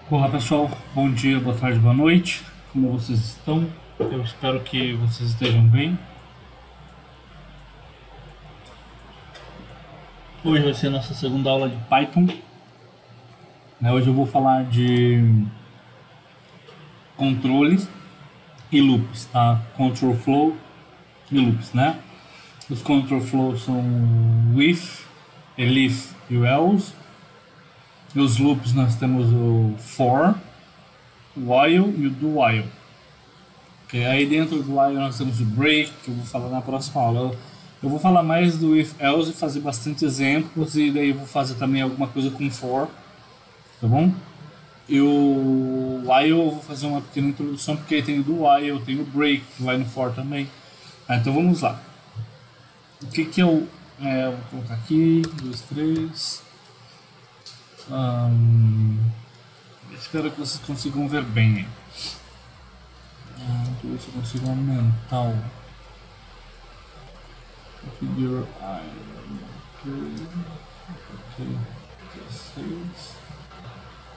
Olá pessoal, bom dia, boa tarde, boa noite. Como vocês estão? Eu espero que vocês estejam bem. Hoje vai ser a nossa segunda aula de Python. Hoje eu vou falar de controles e loops, tá? Control flow e loops, né? Os control flows são o if, elif e o else. E os loops nós temos o for, o while e o do while. Okay, aí dentro do while nós temos o break, que eu vou falar na próxima aula. Eu vou falar mais do if else e fazer bastante exemplos, e daí eu vou fazer também alguma coisa com for, tá bom? E o while eu vou fazer uma pequena introdução, porque aí tem o do while, tem o break, que vai no for também. Então vamos lá. O que é o... vou colocar aqui, 2, 3... espero que vocês consigam ver bem. Deixa eu ver se eu consigo aumentar o configure ok, 16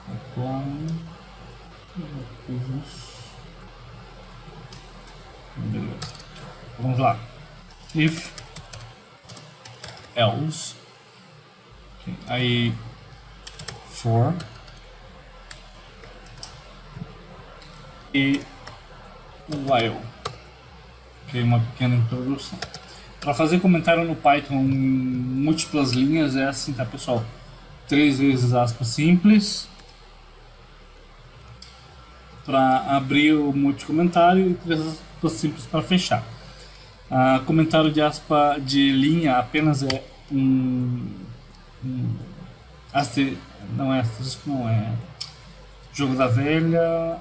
apply beleza, vamos lá. If else, okay. Aí for e while, ok, uma pequena introdução. Para fazer comentário no Python em múltiplas linhas é assim, tá pessoal? 3 vezes aspas simples para abrir o multicomentário e 3 aspas simples para fechar. Comentário de aspa de linha apenas é não é asterisco, não é jogo da velha,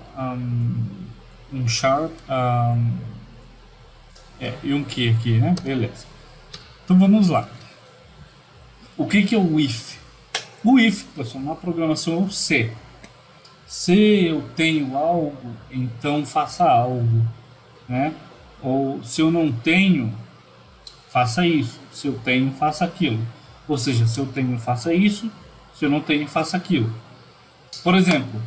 um sharp, e um key aqui, né? Beleza. Então vamos lá. O que é o if? O if, pessoal, na programação é o se. Se eu tenho algo, então faça algo, né? Ou se eu não tenho, faça isso. Se eu tenho, faça aquilo. Ou seja, se eu tenho, faça isso. Se eu não tenho, faça aquilo. Por exemplo,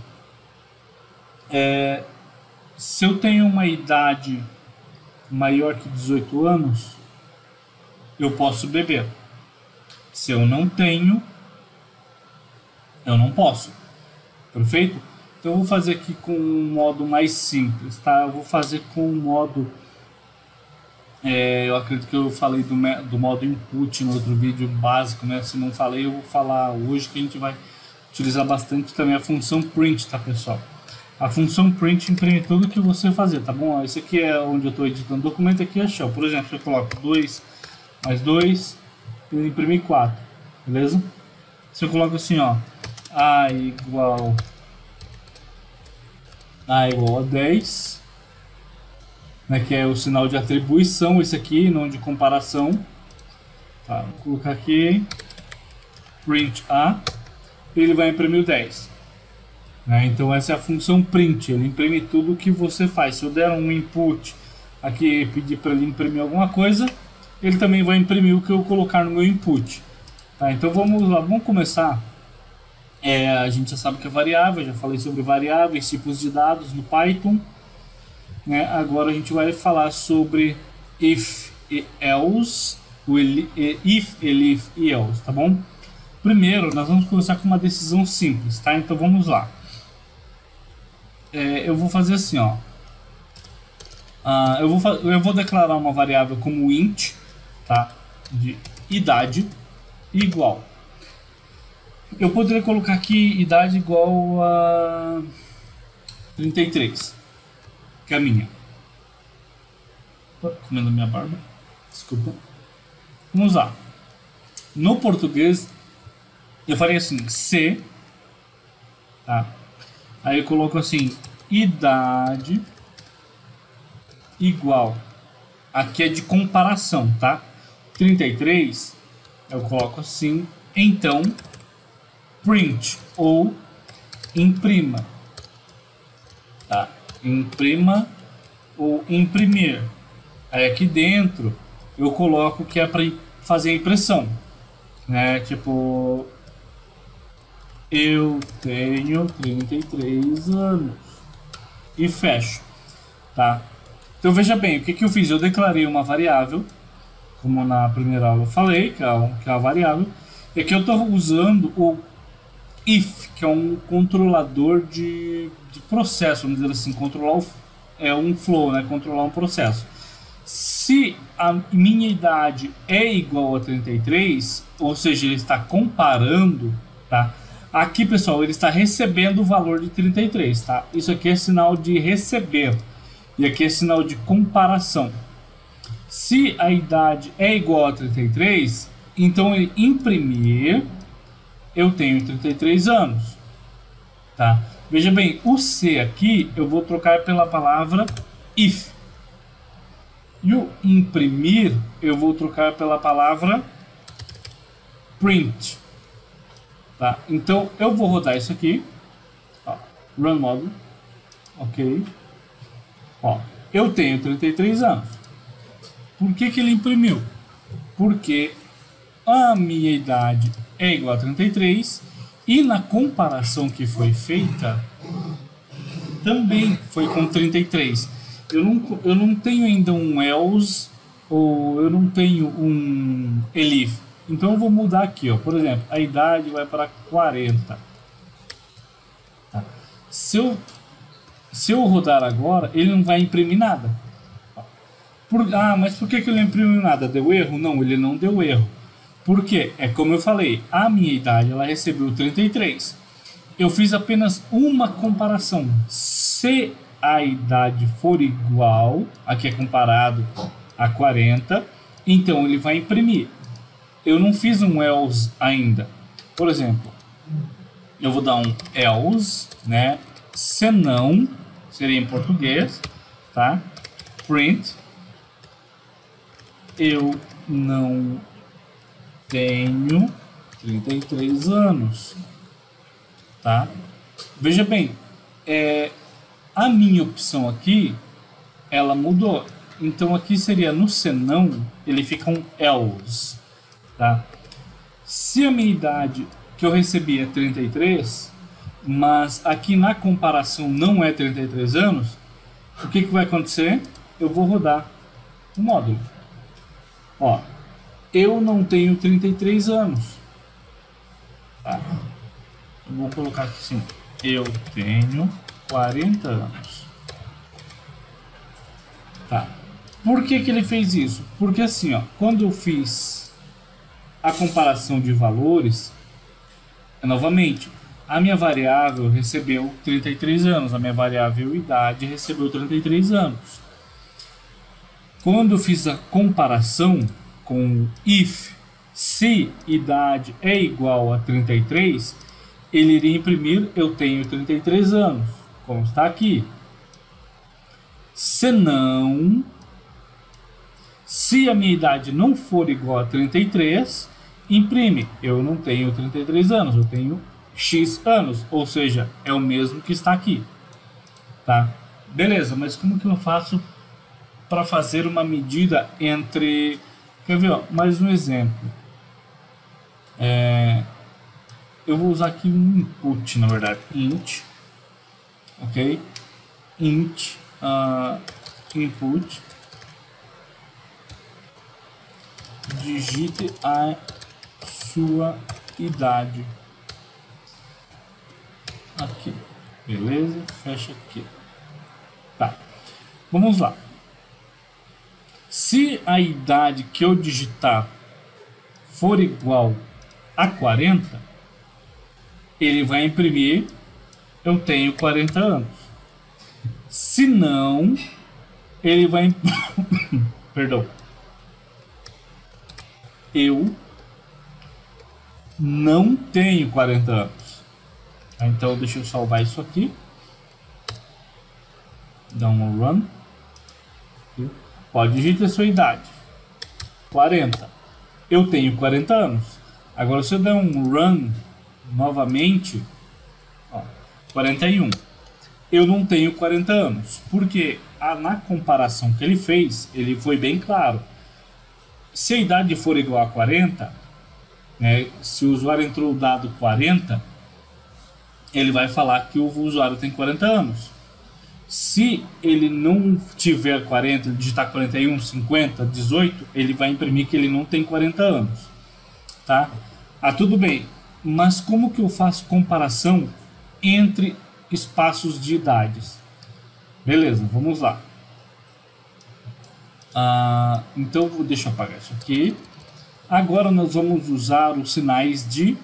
se eu tenho uma idade maior que 18 anos, eu posso beber. Se eu não tenho, eu não posso. Perfeito? Então eu vou fazer aqui com um modo mais simples, tá? Eu vou fazer com o modo... eu acredito que eu falei do modo input no outro vídeo básico, né? Se não falei, eu vou falar hoje, que a gente vai utilizar bastante também a função print, tá, pessoal? A função print imprime tudo que você fazer, tá bom? Esse aqui é onde eu estou editando documento, aqui é shell. Por exemplo, eu coloco 2 mais 2, ele imprime 4, beleza? Se eu coloco assim, ó, a igual a 10, né, que é o sinal de atribuição, esse aqui, não de comparação. Tá, vou colocar aqui, print a, ele vai imprimir o 10. Então essa é a função print, ele imprime tudo o que você faz. Se eu der um input aqui e pedir para ele imprimir alguma coisa, ele também vai imprimir o que eu colocar no meu input. Tá, então vamos lá, vamos começar. A gente já sabe que é variável, já falei sobre variáveis, tipos de dados no Python. Agora a gente vai falar sobre if e else, if, elif e else, tá bom? Primeiro nós vamos começar com uma decisão simples, tá? Então vamos lá. Eu vou fazer assim, ó. Eu vou declarar uma variável como int, tá? De idade igual. Eu poderia colocar aqui idade igual a 33, que é a minha. Tô comendo minha barba, desculpa. Vamos lá. No português, eu faria assim, se, tá? Aí eu coloco assim, idade igual, aqui é de comparação, tá? 33, eu coloco assim, então, print, ou imprima, tá? Imprima ou imprimir. Aí aqui dentro, eu coloco que é para fazer a impressão, né? Tipo, eu tenho 33 anos. E fecho, tá? Então veja bem, o que, que eu fiz? Eu declarei uma variável, como na primeira aula eu falei, que é a variável, e aqui eu estou usando o if, que é um controlador de processo, vamos dizer assim, controlar um flow, né? Controlar um processo. Se a minha idade é igual a 33, ou seja, ele está comparando, tá? Aqui, pessoal, ele está recebendo o valor de 33, tá? Isso aqui é sinal de receber. E aqui é sinal de comparação. Se a idade é igual a 33, então ele imprimir, eu tenho 33 anos, tá? Veja bem, o C aqui eu vou trocar pela palavra if. E o imprimir eu vou trocar pela palavra print. Tá? Então eu vou rodar isso aqui, ó, run model, ok, ó, eu tenho 33 anos. Por que ele imprimiu? Porque a minha idade é igual a 33 e na comparação que foi feita também foi com 33. Eu não tenho ainda um else ou eu não tenho um elif. Então eu vou mudar aqui, ó. Por exemplo, a idade vai para 40. Tá. Se eu rodar agora, ele não vai imprimir nada. Mas por que ele não imprimiu nada? Deu erro? Não, ele não deu erro. Por quê? É como eu falei, a minha idade ela recebeu 33. Eu fiz apenas uma comparação. Se a idade for igual, aqui é comparado a 40, então ele vai imprimir. Eu não fiz um else ainda. Por exemplo, eu vou dar um else, né? Senão, seria em português, tá? Print, eu não tenho 33 anos, tá? Veja bem, a minha opção aqui, ela mudou. Então aqui seria no senão, ele fica um else. Tá? Se a minha idade que eu recebi é 33, mas aqui na comparação não é 33 anos, o que vai acontecer? Eu vou rodar o módulo. Ó, eu não tenho 33 anos. Tá? Eu vou colocar aqui assim, eu tenho 40 anos. Tá? Por que ele fez isso? Porque assim, ó, quando eu fiz a comparação de valores, novamente, a minha variável recebeu 33 anos, a minha variável idade recebeu 33 anos. Quando eu fiz a comparação com if, se idade é igual a 33, ele iria imprimir eu tenho 33 anos, como está aqui. Senão, se a minha idade não for igual a 33, imprime, eu não tenho 33 anos, eu tenho X anos, ou seja, é o mesmo que está aqui, tá? Beleza, mas como que eu faço para fazer uma medida entre... Quer ver, ó, mais um exemplo. Eu vou usar aqui um input, na verdade, int, ok? Int, input, digite a sua idade aqui, beleza? Fecha aqui, tá? Vamos lá. Se a idade que eu digitar for igual a 40, ele vai imprimir eu tenho 40 anos. Se não, ele vai perdão, eu não tenho 40 anos. Então deixa eu salvar isso aqui, dá um run. Pode digitar a sua idade, 40. Eu tenho 40 anos. Agora se eu der um run novamente, ó, 41. Eu não tenho 40 anos. Porque na comparação que ele fez, ele foi bem claro. Se a idade for igual a 40, né, se o usuário entrou o dado 40, ele vai falar que o usuário tem 40 anos. Se ele não tiver 40, ele digitar 41, 50, 18, ele vai imprimir que ele não tem 40 anos. Tá? Ah, tudo bem. Mas como que eu faço comparação entre espaços de idades? Beleza, vamos lá. Então, deixa eu apagar isso aqui. Agora nós vamos usar os sinais de...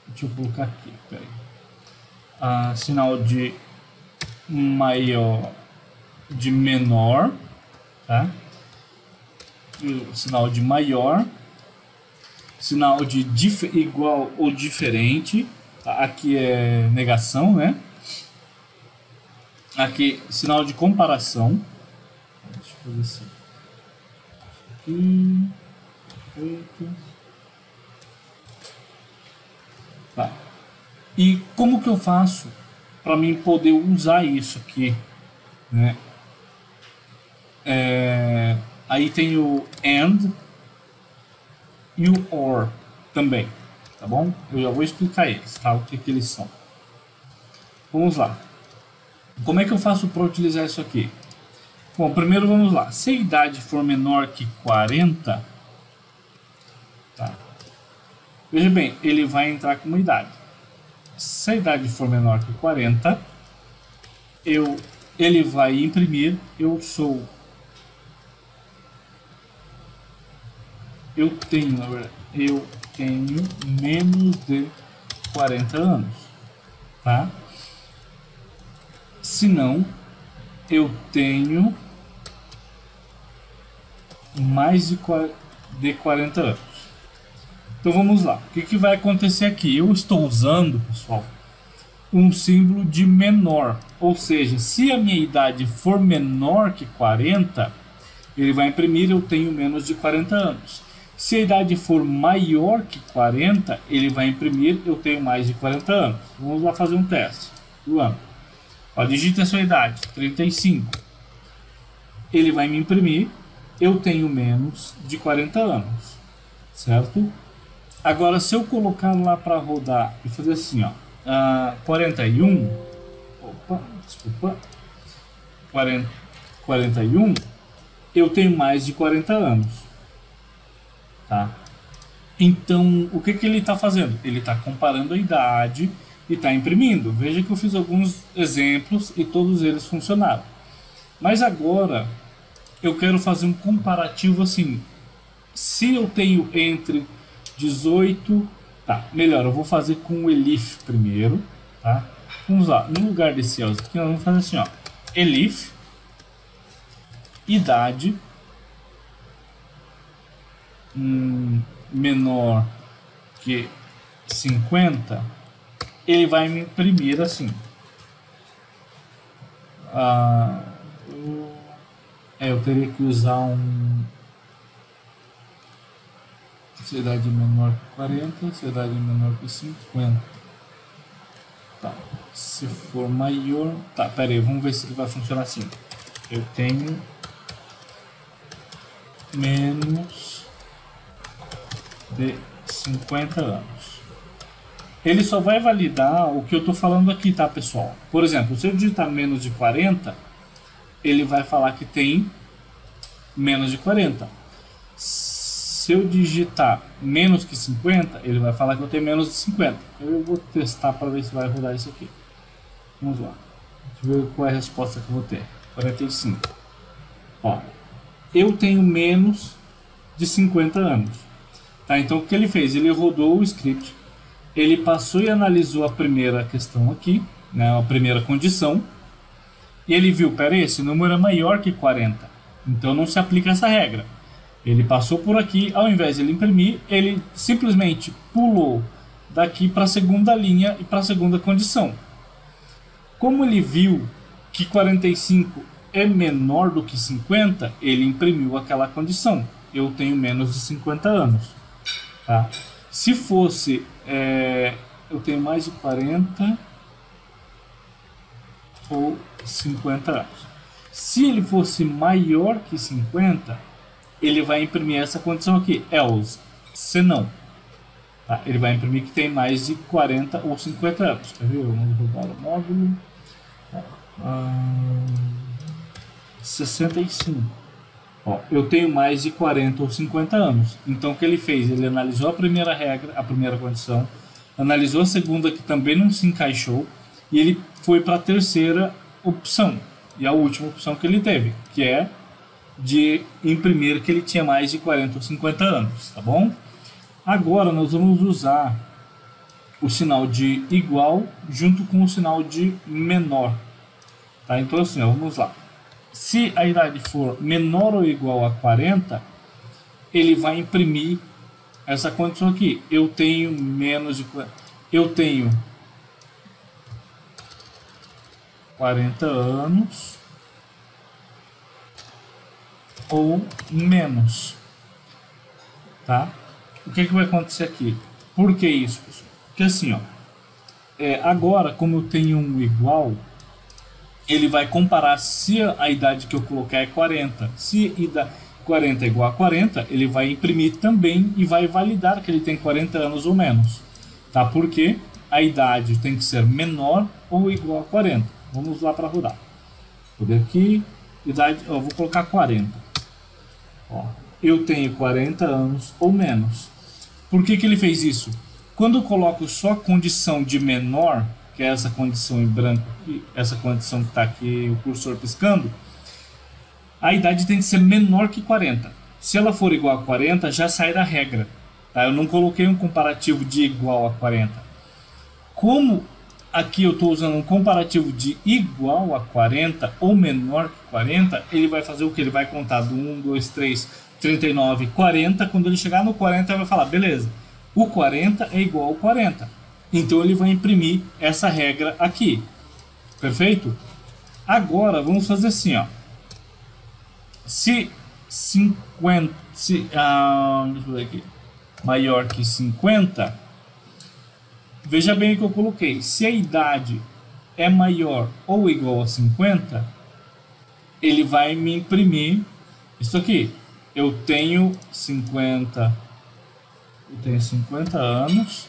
Deixa eu colocar aqui, peraí. Sinal de maior, de menor, tá? Sinal de maior, sinal de igual ou diferente, tá? Aqui é negação, né? Aqui, sinal de comparação. Deixa eu fazer assim. Aqui. Tá. E como que eu faço para mim poder usar isso aqui, né? Aí tem o AND e o OR também, tá bom? Eu já vou explicar eles, tá? O que eles são. Vamos lá. Como é que eu faço para utilizar isso aqui? Bom, primeiro vamos lá. Se a idade for menor que 40, tá? Veja bem, ele vai entrar com uma idade. Se a idade for menor que 40, ele vai imprimir eu tenho menos de 40 anos, tá? Se não, eu tenho mais de 40 anos. Então vamos lá. O que vai acontecer aqui? Eu estou usando, pessoal, um símbolo de menor. Ou seja, se a minha idade for menor que 40, ele vai imprimir eu tenho menos de 40 anos. Se a idade for maior que 40, ele vai imprimir eu tenho mais de 40 anos. Vamos lá fazer um teste do ano. Digite a sua idade, 35. Ele vai me imprimir eu tenho menos de 40 anos, certo? Agora, se eu colocar lá para rodar e fazer assim, 41, 41, eu tenho mais de 40 anos, tá? Então, o que ele está fazendo? Ele está comparando a idade e está imprimindo. Veja que eu fiz alguns exemplos e todos eles funcionaram. Mas agora, eu quero fazer um comparativo assim. Se eu tenho entre 18... Tá, melhor, eu vou fazer com o elif primeiro, tá? Vamos lá, no lugar desse else aqui, nós vamos fazer assim, elif, idade, menor que 50, ele vai me imprimir assim. Eu teria que usar se a idade é menor que 40, se a idade é menor que 50. Tá. Se for maior... Tá, pera aí, vamos ver se ele vai funcionar assim. Eu tenho menos de 50 anos. Ele só vai validar o que eu tô falando aqui, tá, pessoal? Por exemplo, se eu digitar menos de 40, ele vai falar que tem menos de 40. Se eu digitar menos que 50, ele vai falar que eu tenho menos de 50. Eu vou testar para ver se vai rodar isso aqui. Vamos lá. Deixa eu ver qual é a resposta que eu vou ter. 45. Eu tenho menos de 50 anos. Tá, então o que ele fez? Ele rodou o script, ele passou e analisou a primeira questão aqui, né, a primeira condição, e ele viu, peraí, esse número é maior que 40, então não se aplica essa regra. Ele passou por aqui, ao invés de ele imprimir, ele simplesmente pulou daqui para a segunda linha e para a segunda condição. Como ele viu que 45 é menor do que 50, ele imprimiu aquela condição. Eu tenho menos de 50 anos. Tá? Se fosse, eu tenho mais de 40 ou 50 anos. Se ele fosse maior que 50, ele vai imprimir essa condição aqui, else, se não. Tá? Ele vai imprimir que tem mais de 40 ou 50 anos. Quer ver? Vamos rodar o módulo. 65. Ó, eu tenho mais de 40 ou 50 anos. Então o que ele fez? Ele analisou a primeira regra, a primeira condição, analisou a segunda que também não se encaixou e ele foi para a terceira opção e a última opção que ele teve, que é de imprimir que ele tinha mais de 40 ou 50 anos, tá bom? Agora nós vamos usar o sinal de igual junto com o sinal de menor, tá? Então assim, ó, vamos lá. Se a idade for menor ou igual a 40, ele vai imprimir essa condição aqui. Eu tenho menos de 40. Eu tenho 40 anos ou menos. Tá? O que vai acontecer aqui? Por que isso, pessoal? Porque assim, ó, agora, como eu tenho um igual, ele vai comparar se a idade que eu colocar é 40. Se 40 é igual a 40, ele vai imprimir também e vai validar que ele tem 40 anos ou menos. Tá? Porque a idade tem que ser menor ou igual a 40. Vamos lá para rodar. Vou ver aqui, idade, ó, vou colocar 40. Ó, eu tenho 40 anos ou menos. Por que ele fez isso? Quando eu coloco só a condição de menor, que é essa condição em branco aqui, essa condição que está aqui, o cursor piscando, a idade tem que ser menor que 40. Se ela for igual a 40, já sai da regra. Tá? Eu não coloquei um comparativo de igual a 40. Como aqui eu estou usando um comparativo de igual a 40 ou menor que 40, ele vai fazer o que? Ele vai contar do 1, 2, 3, 39, 40. Quando ele chegar no 40, ele vai falar, beleza, o 40 é igual ao 40. Então ele vai imprimir essa regra aqui. Perfeito? Agora vamos fazer assim, ó. Se 50, deixa eu ver aqui, maior que 50, veja bem o que eu coloquei. Se a idade é maior ou igual a 50, ele vai me imprimir isso aqui. Eu tenho 50 anos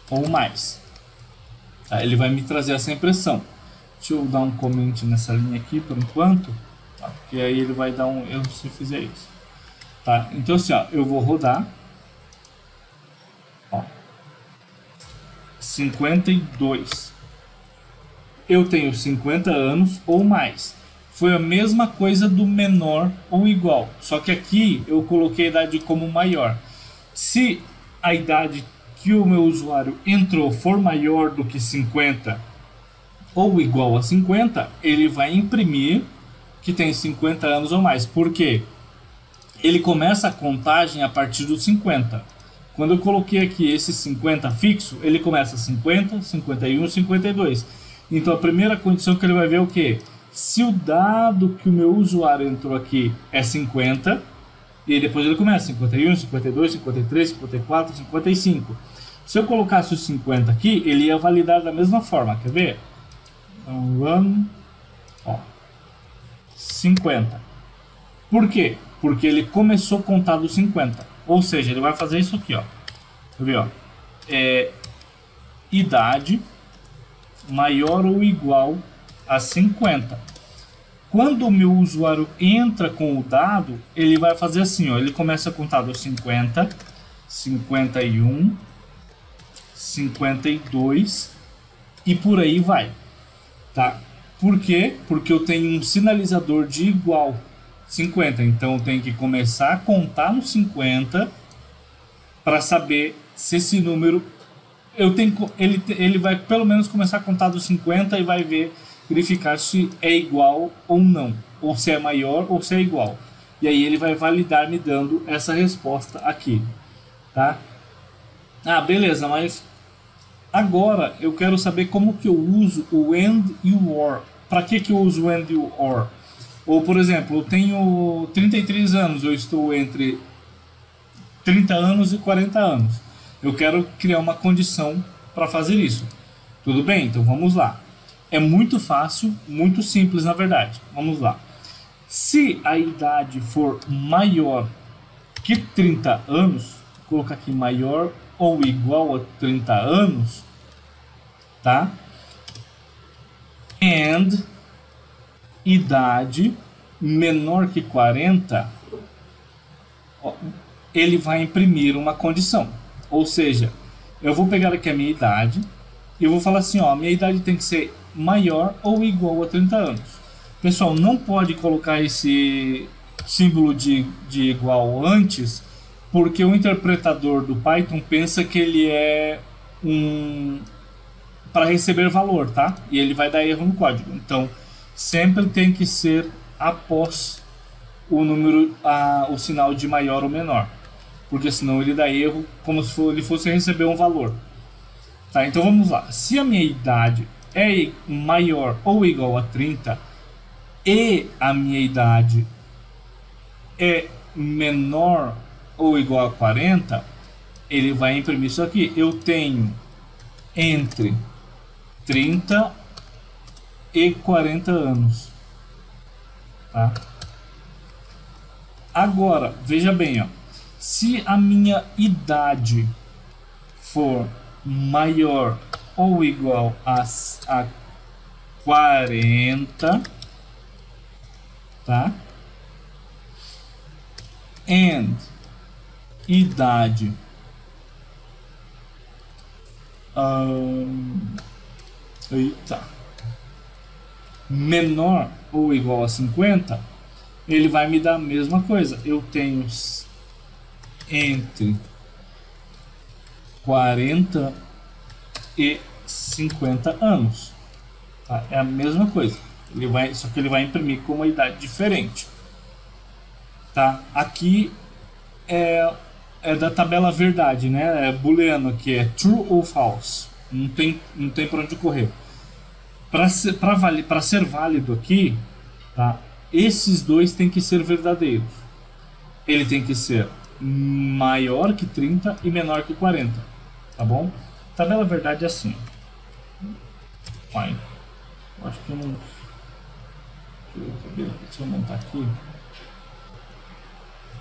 ou mais. Tá? Ele vai me trazer essa impressão. Deixa eu dar um comment nessa linha aqui por enquanto, tá? Porque aí ele vai dar um erro se eu fizer isso. Tá? Então assim, ó, eu vou rodar. Ó, 52. Eu tenho 50 anos ou mais. Foi a mesma coisa do menor ou igual. Só que aqui eu coloquei a idade como maior. Se a idade que o meu usuário entrou for maior do que 50 ou igual a 50, ele vai imprimir que tem 50 anos ou mais. Por quê? Ele começa a contagem a partir dos 50. Quando eu coloquei aqui esse 50 fixo, ele começa 50, 51, 52. Então a primeira condição que ele vai ver é o quê? Se o dado que o meu usuário entrou aqui é 50, e depois ele começa 51, 52, 53, 54, 55. Se eu colocasse os 50 aqui, ele ia validar da mesma forma, quer ver? Então, run, ó, 50. Por quê? Porque ele começou a contar dos 50. Ou seja, ele vai fazer isso aqui, ó. Quer ver, ó? Idade maior ou igual a 50. Quando o meu usuário entra com o dado, ele vai fazer assim, ó. Ele começa a contar dos 50, 51, 52 e por aí vai, tá? Por quê? Porque eu tenho um sinalizador de igual 50, então eu tenho que começar a contar no 50 para saber se esse número ele vai pelo menos começar a contar dos 50 e vai verificar se é igual ou não, ou se é maior ou se é igual. E aí ele vai validar me dando essa resposta aqui, tá? Ah, beleza, mas agora eu quero saber como que eu uso o AND e o OR. Para que eu uso o AND e o OR? Ou, por exemplo, eu tenho 33 anos, eu estou entre 30 anos e 40 anos. Eu quero criar uma condição para fazer isso. Tudo bem? Então vamos lá. É muito fácil, muito simples na verdade. Vamos lá. Se a idade for maior que 30 anos, vou colocar aqui maior ou igual a 30 anos, tá? And idade menor que 40, ó, ele vai imprimir uma condição. Ou seja, eu vou pegar aqui a minha idade e eu vou falar assim, ó, a minha idade tem que ser maior ou igual a 30 anos. Pessoal, não pode colocar esse símbolo de igual antes, porque o interpretador do Python pensa que ele é para receber valor, tá? E ele vai dar erro no código. Então, sempre tem que ser após o número, o sinal de maior ou menor, porque senão ele dá erro como se ele fosse receber um valor. Tá, então vamos lá. Se a minha idade é maior ou igual a 30 e a minha idade é menor ou igual a 40, ele vai imprimir isso aqui. Eu tenho entre 30 e 40 anos. Tá? Agora, veja bem, ó. Se a minha idade for maior ou igual a 40, tá? And idade menor ou igual a 50, ele vai me dar a mesma coisa. Eu tenho entre 40 e 50 anos. Tá? É a mesma coisa. Só que ele vai imprimir com uma idade diferente. Tá? Aqui é da tabela verdade, né? É booleano, que é true ou false. Não tem para onde correr. Para ser válido aqui, tá? Esses dois têm que ser verdadeiros. Ele tem que ser maior que 30 e menor que 40, tá bom? Tabela verdade é assim. Fine. Acho que eu não... Deixa eu montar aqui.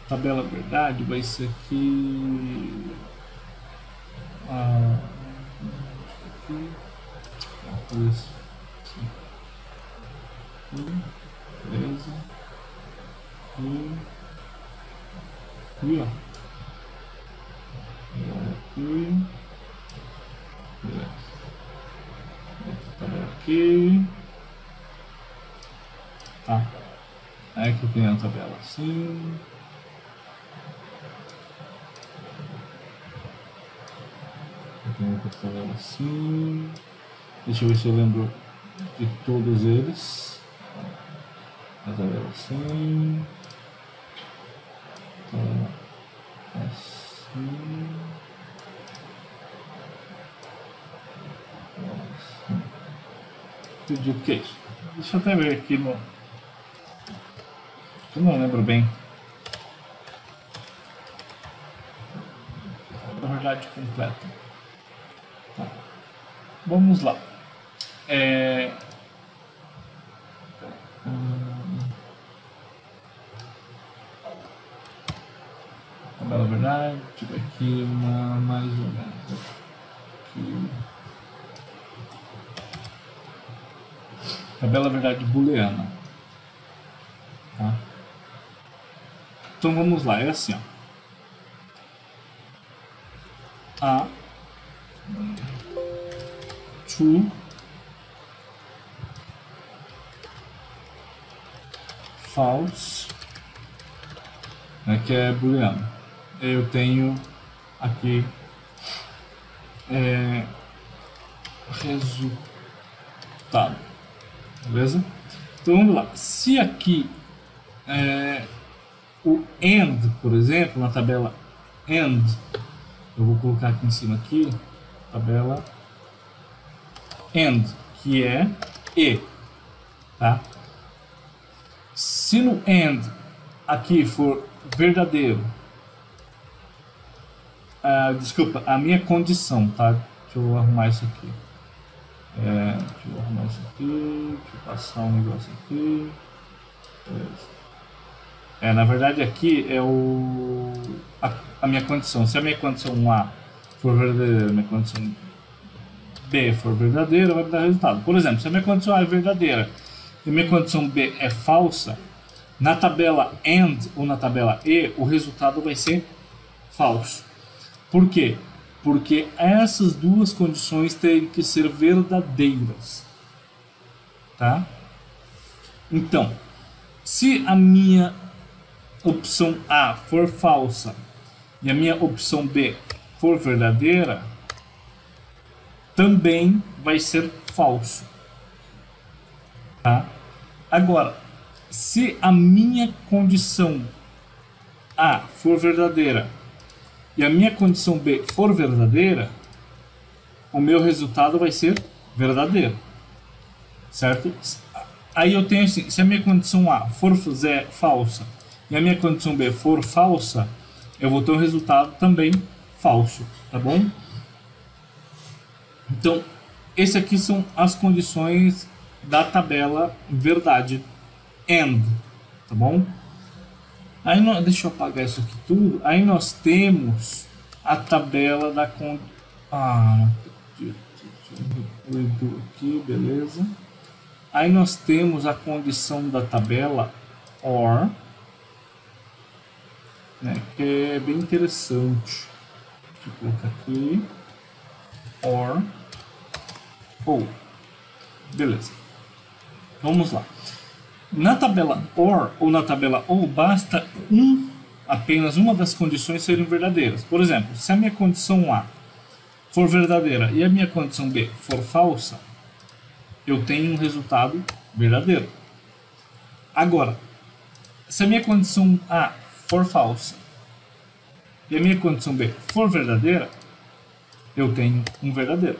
Tabela verdade vai ser aqui... Isso. Beleza. Aqui, ó. Aqui. Beleza. Tabela aqui. Tá. Aí que eu tenho a tabela assim. Eu tenho outra tabela assim. Deixa eu ver se eu lembro de todos eles. A tabela assim. Tabela assim. Assim. O que é isso? Deixa eu até ver aqui no... Eu não lembro bem. Na verdade completa. Tá. Vamos lá. Tabela verdade, tipo aqui uma mais ou menos. Aqui. Tabela verdade booleana. Tá? Então vamos lá, é assim, ó. A true false, né, que é booleano. Eu tenho aqui resultado, beleza? Então vamos lá. Se aqui o AND, por exemplo, na tabela AND, eu vou colocar aqui em cima aqui, tabela AND, que é E, tá? Se no AND aqui for verdadeiro, desculpa, a minha condição, tá? Deixa eu arrumar isso aqui. Deixa eu arrumar isso aqui, deixa eu passar um negócio aqui. Beleza. Na verdade aqui é a minha condição. Se a minha condição A for verdadeira, a minha condição B for verdadeira, vai me dar resultado. Por exemplo, se a minha condição A é verdadeira e a minha condição B é falsa, na tabela AND ou na tabela E, o resultado vai ser falso. Por quê? Porque essas duas condições têm que ser verdadeiras. Tá? Então, se a minha opção A for falsa e a minha opção B for verdadeira, também vai ser falso. Tá? Agora, se a minha condição A for verdadeira e a minha condição B for verdadeira, o meu resultado vai ser verdadeiro. Certo? Aí eu tenho assim, se a minha condição A for falsa e a minha condição B for falsa, eu vou ter um resultado também falso, tá bom? Então, esse aqui são as condições da tabela verdade AND, tá bom? Aí deixa eu apagar isso aqui tudo. Aí nós temos a tabela da aqui, beleza? Aí nós temos a condição da tabela OR, né, que é bem interessante. Deixa eu colocar aqui OR ou beleza. Vamos lá. Na tabela OR ou na tabela OR basta apenas uma das condições serem verdadeiras. Por exemplo, se a minha condição A for verdadeira e a minha condição B for falsa, eu tenho um resultado verdadeiro. Agora, se a minha condição A for falsa e a minha condição B for verdadeira, eu tenho um verdadeiro.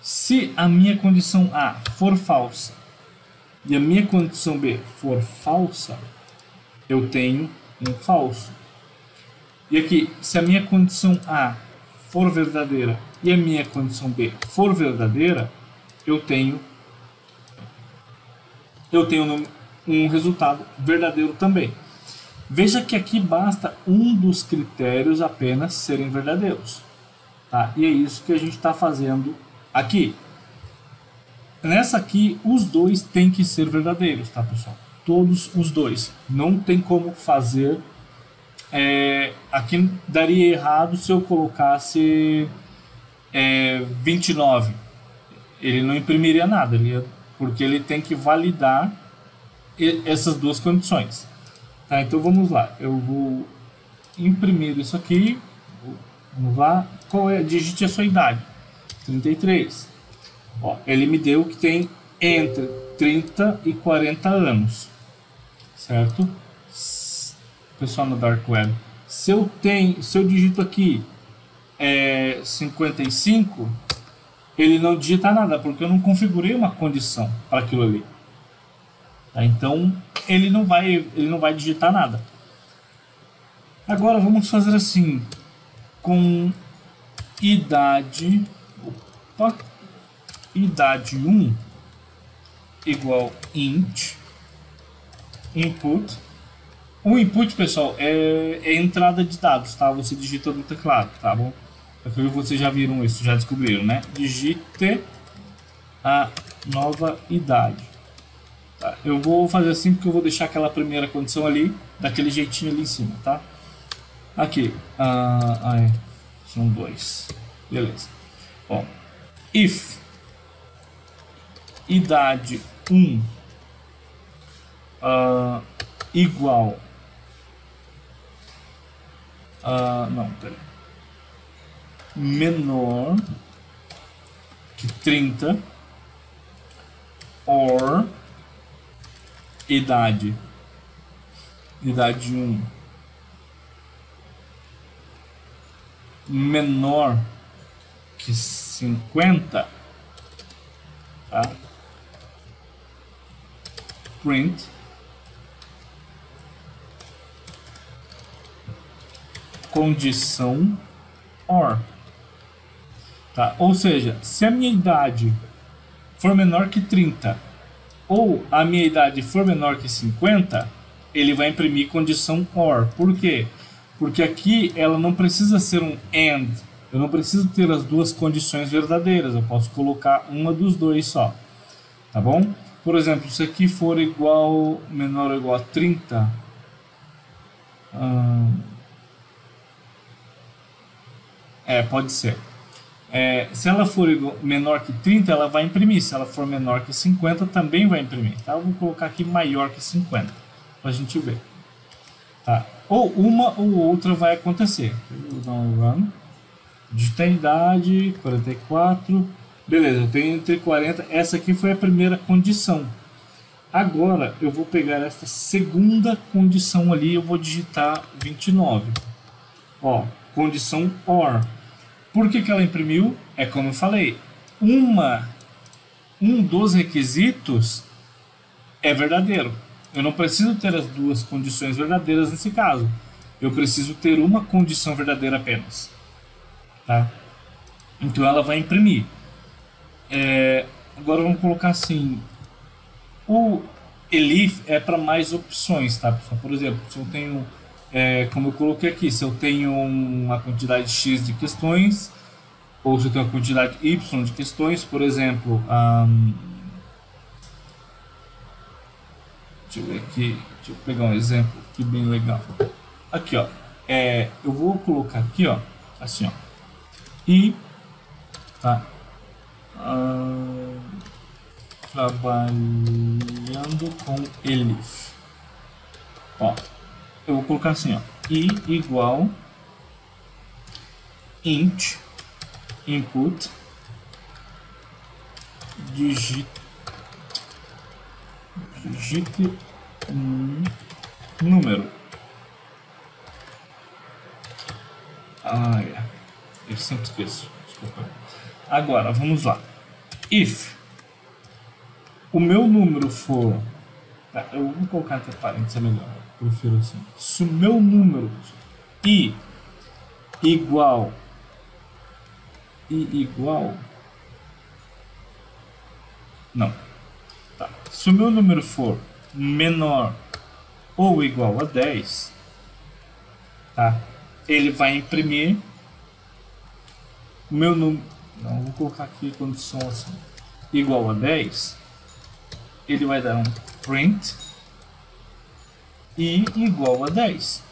Se a minha condição A for falsa e a minha condição B for falsa, eu tenho um falso. E aqui, se a minha condição A for verdadeira e a minha condição B for verdadeira, eu tenho um resultado verdadeiro também. Veja que aqui basta um dos critérios apenas serem verdadeiros. Tá? E é isso que a gente está fazendo aqui. Nessa aqui, os dois têm que ser verdadeiros, tá, pessoal? Todos os dois. Não tem como fazer... aqui daria errado se eu colocasse 29. Ele não imprimiria nada, porque ele tem que validar essas duas condições. Tá, então vamos lá. Eu vou imprimir isso aqui. Vamos lá. Digite a sua idade. 33. Ó, ele me deu que tem entre 30 e 40 anos. Certo? Pessoal no Dark Web. Se eu digito aqui 55, ele não digita nada, porque eu não configurei uma condição para aquilo ali. Tá? Então, ele não vai digitar nada. Agora vamos fazer assim, com idade 1 igual int input. O input, pessoal, é entrada de dados, tá? Você digita no teclado, tá bom? Aqui vocês já viram isso, já descobriram, né? Digite a nova idade. Tá? Eu vou fazer assim porque eu vou deixar aquela primeira condição ali, daquele jeitinho ali em cima, tá? Aqui, são 2. Beleza. Bom, if idade 1 igual menor que 30 or idade 1 menor que 50, tá? Print condição OR, tá? Ou seja, se a minha idade for menor que 30 ou a minha idade for menor que 50, ele vai imprimir condição OR. Por quê? Porque aqui ela não precisa ser um AND. Eu não preciso ter as duas condições verdadeiras. Eu posso colocar uma dos dois só. Tá bom? Por exemplo, se aqui for igual, menor ou igual a 30, pode ser. Se ela for menor que 30, ela vai imprimir. Se ela for menor que 50, também vai imprimir. Tá? Eu vou colocar aqui maior que 50, para a gente ver. Tá? Ou uma ou outra vai acontecer. Eu vou dar um run. Digitei a idade, 44. Beleza, eu tenho entre 40. Essa aqui foi a primeira condição. Agora eu vou pegar essa segunda condição ali, eu vou digitar 29. Ó, condição OR. Por que ela imprimiu? É como eu falei, um dos requisitos é verdadeiro. Eu não preciso ter as duas condições verdadeiras nesse caso. Eu preciso ter uma condição verdadeira apenas. Tá? Então ela vai imprimir. Agora vamos colocar assim. O elif é para mais opções, tá, pessoal? Por exemplo, se eu tenho, como eu coloquei aqui, se eu tenho uma quantidade X de questões, ou se eu tenho uma quantidade Y de questões, por exemplo, deixa eu ver aqui, deixa eu pegar um exemplo aqui bem legal. Aqui, ó, eu vou colocar aqui, ó, assim, ó, e, tá, trabalhando com elif. Ó, eu vou colocar assim, ó, i igual int input digite um número. Eu sempre esqueço. Desculpa. Agora, vamos lá. If o meu número for... Tá, eu vou colocar entre parênteses, é melhor. Eu prefiro assim. Se o meu número i igual... Não. Tá. Se o meu número for menor ou igual a 10, tá? Ele vai imprimir o meu número... Não, vou colocar aqui condição assim. Igual a 10, ele vai dar um print i igual a 10.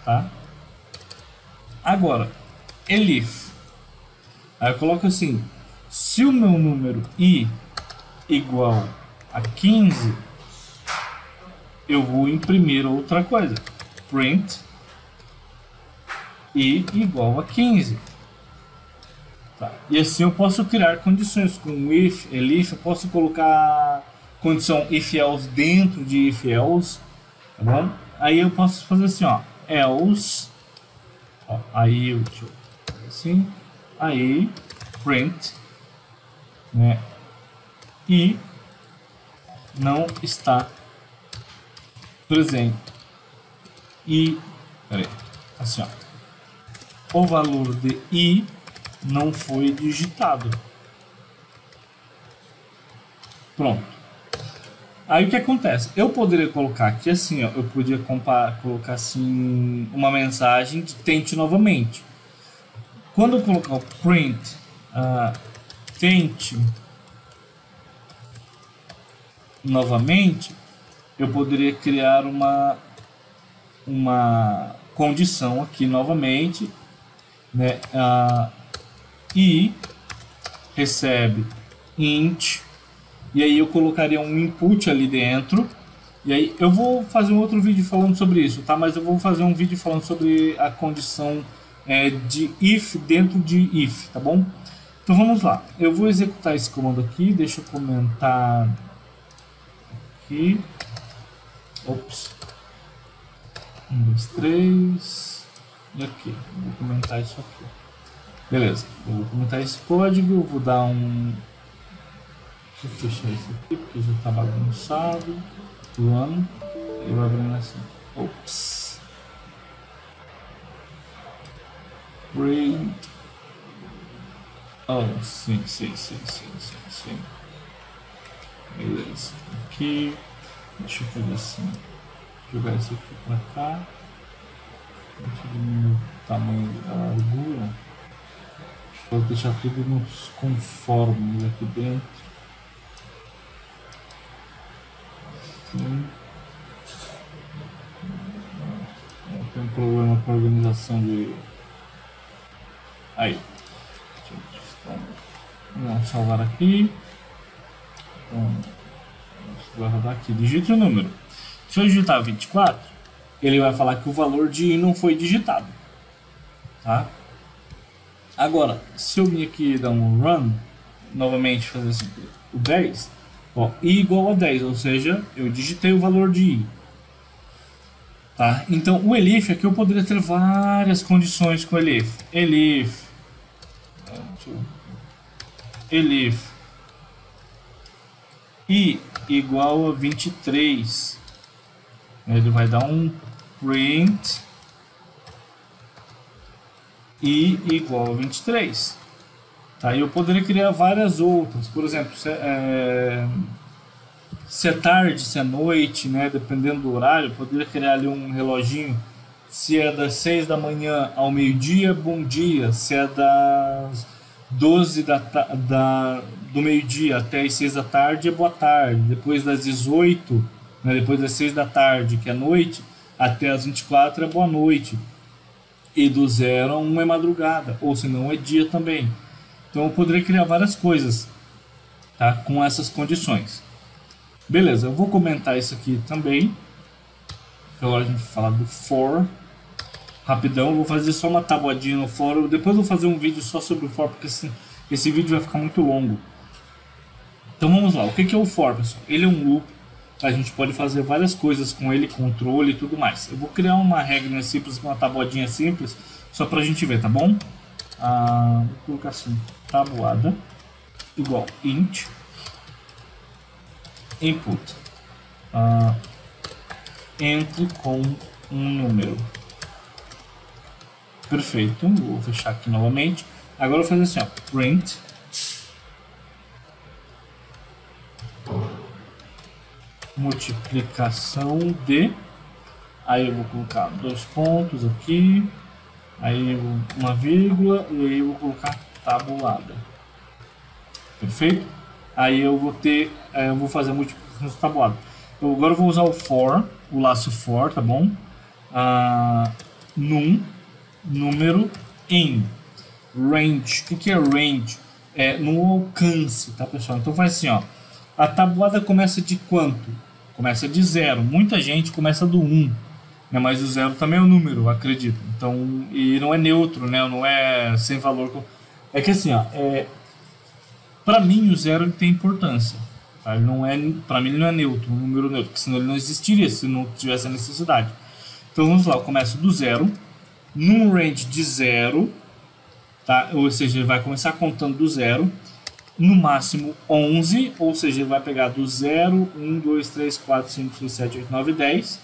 Tá? Agora, elif. Aí eu coloco assim, se o meu número i igual a 15, eu vou imprimir outra coisa. Print i igual a 15. Tá. E assim eu posso criar condições com if, elif, eu posso colocar condição if else dentro de if else, tá bom? Aí eu posso fazer assim, ó, else, ó, aí eu assim, aí print, né? E não está presente. E peraí, assim, ó, o valor de i não foi digitado. Pronto. Aí o que acontece? Eu poderia colocar aqui assim, ó, eu podia colocar assim uma mensagem de tente novamente. Quando eu colocar o print tente novamente, eu poderia criar uma condição aqui novamente, né? E recebe int, e aí eu colocaria um input ali dentro, e aí eu vou fazer um outro vídeo falando sobre isso, tá? Mas eu vou fazer um vídeo falando sobre a condição de if dentro de if, tá bom? Então vamos lá, eu vou executar esse comando aqui, deixa eu comentar aqui, ops, 1, 2, 3, e aqui, vou comentar isso aqui. Beleza, eu vou comentar esse código, eu vou dar um... Deixa eu fechar isso aqui, porque já está bagunçado. Run, eu vou abrindo assim. Ops. Print. Oh, sim. Beleza, aqui. Deixa eu fazer assim. Jogar isso aqui pra cá. Diminuir o tamanho da largura. Vou deixar tudo nos conformes aqui dentro. Assim. Não tem problema com a organização de. Aí. Vamos salvar aqui. Então, vai rodar aqui. Digite o número. Se eu digitar 24, ele vai falar que o valor de I não foi digitado. Tá? Agora, se eu vir aqui dar um run, novamente fazer assim, o 10, ó, I igual a 10, ou seja, eu digitei o valor de I. Tá? Então, o elif aqui eu poderia ter várias condições com o elif. Elif I igual a 23. Ele vai dar um print I igual a 23. Tá? E eu poderia criar várias outras. Por exemplo, se é tarde, se é noite, né? Dependendo do horário, eu poderia criar ali um reloginho. Se é das 6 da manhã ao meio-dia, bom dia. Se é das 12 do meio-dia até as 6 da tarde, é boa tarde. Depois das 18, né? Depois das 6 da tarde, que é noite, até as 24 é boa noite. E do 0 a 1 é madrugada, ou se não é dia também. Então eu poderia criar várias coisas, tá? Com essas condições. Beleza, eu vou comentar isso aqui também. Agora a gente vai falar do for. Rapidão, eu vou fazer só uma tabuadinha no for. Depois eu vou fazer um vídeo só sobre o for, porque esse vídeo vai ficar muito longo. Então vamos lá, o que é o for, pessoal? Ele é um loop. A gente pode fazer várias coisas com ele, controle e tudo mais. Eu vou criar uma regra simples, uma tabuadinha simples, só pra gente ver, tá bom? Vou colocar assim, tabuada igual int input entre com um número. Perfeito, vou fechar aqui novamente. Agora eu vou fazer assim, ó, print multiplicação de, aí eu vou colocar 2 pontos aqui, aí uma vírgula e aí eu vou colocar tabuada. Perfeito? Aí eu vou ter, eu vou fazer a multiplicação de tabuada. Agora eu vou usar o for, o laço for, tá bom? Num, número, in, range. O que é range? É no alcance, tá, pessoal? Então faz assim, ó. A tabuada começa de quanto? Começa de 0. Muita gente começa do 1, né? Mas o 0 também é um número, acredito. Então, e não é neutro, né? Não é sem valor. É que assim, ó, para mim o 0 tem importância. Tá? Ele não é, para mim ele não é neutro, um número neutro, porque senão ele não existiria se não tivesse a necessidade. Então vamos lá, eu começo do 0, num range de 0, tá? Ou seja, ele vai começar contando do 0. No máximo 11, ou seja, ele vai pegar do 0, 1, 2, 3, 4, 5, 6, 7, 8, 9, 10,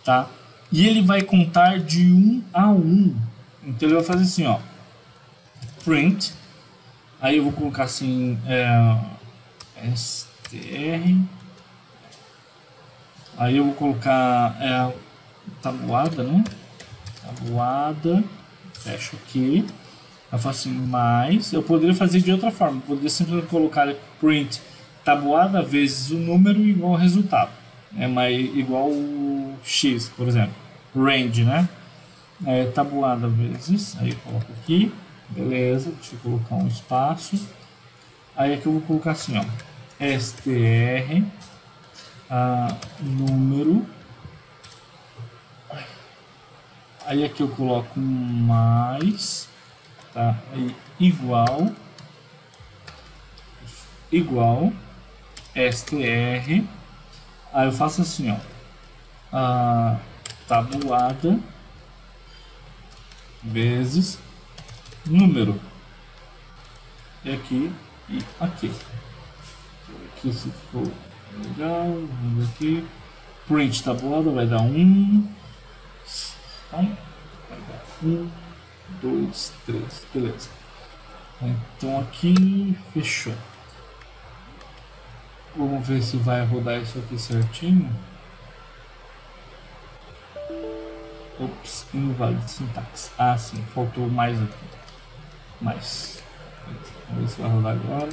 tá? E ele vai contar de 1 a 1. Então ele vai fazer assim, ó, print, aí eu vou colocar assim, str, aí eu vou colocar tabuada, né? Tabuada, fecho aqui. Eu faço assim, mais. Eu poderia fazer de outra forma. Eu poderia simplesmente colocar print tabuada vezes o número igual ao resultado. Mas igual o x, por exemplo. Range, né? Tabuada vezes. Aí eu coloco aqui. Beleza. Deixa eu colocar um espaço. Aí aqui eu vou colocar assim, ó. str número. Aí aqui eu coloco mais. Tá? Aí, igual str, aí eu faço assim, ó, tabuada vezes número, e aqui e aqui. Aqui se ficou legal, vamos aqui, print tabuada vai dar 1, então vai dar 1, 2, 3, beleza. Então aqui fechou. Vamos ver se vai rodar isso aqui certinho. Ops, inválido sintaxe. Ah, sim, faltou mais aqui. Mais. Vamos ver se vai rodar agora.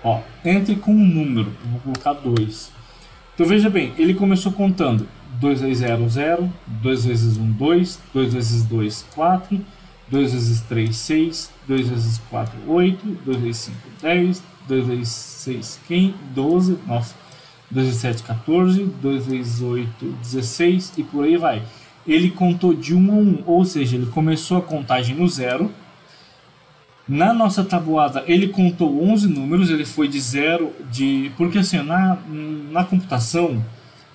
Ó, entre com um número. Eu vou colocar 2. Então veja bem, ele começou contando 2 vezes 0, 0. 2 vezes 1, 2. 2 vezes 2, 4. 2 vezes 3, 6. 2 vezes 4, 8. 2 vezes 5, 10. 2 vezes 6, 12. Nossa. 2 vezes 7, 14. 2 vezes 8, 16. E por aí vai. Ele contou de 1 a 1. Ou seja, ele começou a contagem no 0. Na nossa tabuada, ele contou 11 números. Ele foi de 0. Porque assim, na computação,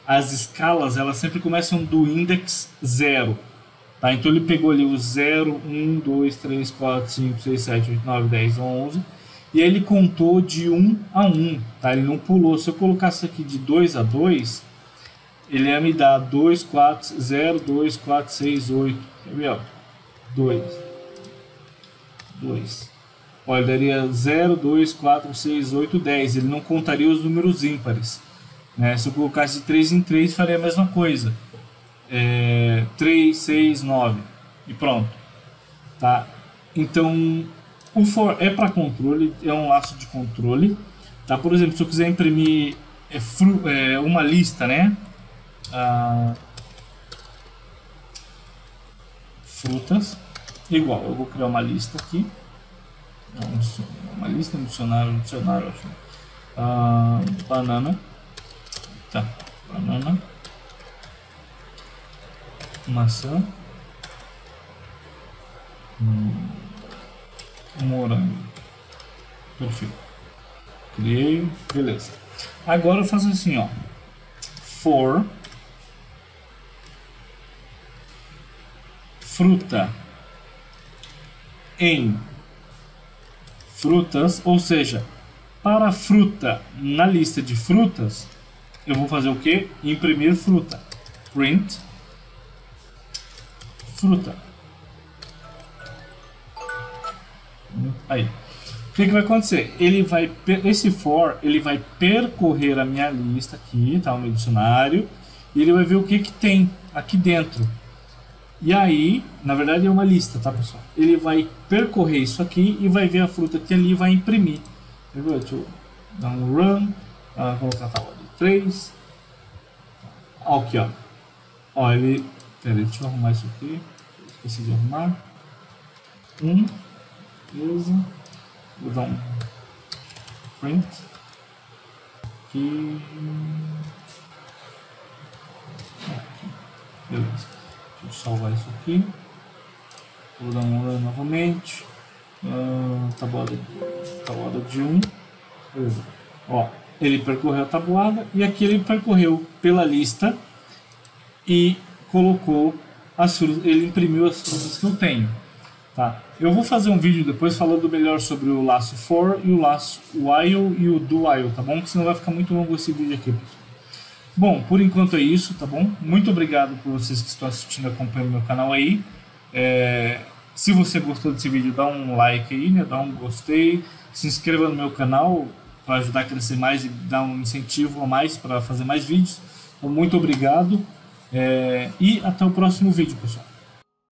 as escalas elas sempre começam do index 0. Tá? Então ele pegou ali o 0, 1, 2, 3, 4, 5, 6, 7, 8, 9, 10, 11. E aí ele contou de 1 a 1. Tá? Ele não pulou. Se eu colocasse aqui de 2 a 2, ele ia me dar 2, 4, 0, 2, 4, 6, 8. Quer ver? Ó? 2. 2. Olha, daria 0, 2, 4, 6, 8, 10. Ele não contaria os números ímpares. Né? Se eu colocasse de 3 em 3, faria a mesma coisa. 3, 6, 9. E pronto. Tá? Então, o for é para controle, é um laço de controle. Tá? Por exemplo, se eu quiser imprimir uma lista, né? Frutas. Igual, eu vou criar uma lista aqui. Uma lista, um dicionário, acho. Banana. Tá, banana. Maçã. Morango. Perfeito. Criei, beleza. Agora eu faço assim, ó. For fruta em frutas, ou seja, para fruta na lista de frutas, eu vou fazer o que? Imprimir fruta. Print fruta. Aí. O que vai acontecer? Esse for, ele vai percorrer a minha lista aqui, tá? O meu dicionário, e ele vai ver o que tem aqui dentro. E aí, na verdade é uma lista, tá, pessoal? Ele vai percorrer isso aqui e vai ver a fruta que ali e vai imprimir. Deixa eu dar um run, colocar a tábua de 3. Aqui, ó. Ó, ele... Peraí, deixa eu arrumar isso aqui. Esqueci de arrumar. Beleza. Vou dar um print. Aqui. Beleza. Deixa eu salvar isso aqui. Vou dar um run novamente. Tabuada de 1. Beleza. Ó, ele percorreu a tabuada e aqui ele percorreu pela lista e colocou as frutas, ele imprimiu as frutas que eu tenho. Tá? Eu vou fazer um vídeo depois falando melhor sobre o laço for e o laço while e o do while, tá bom? Porque senão vai ficar muito longo esse vídeo aqui, pessoal. Bom, por enquanto é isso, tá bom? Muito obrigado por vocês que estão assistindo e acompanhando meu canal aí. Se você gostou desse vídeo, dá um like aí, né? Dá um gostei. Se inscreva no meu canal para ajudar a crescer mais e dar um incentivo a mais para fazer mais vídeos. Então, muito obrigado. E até o próximo vídeo, pessoal.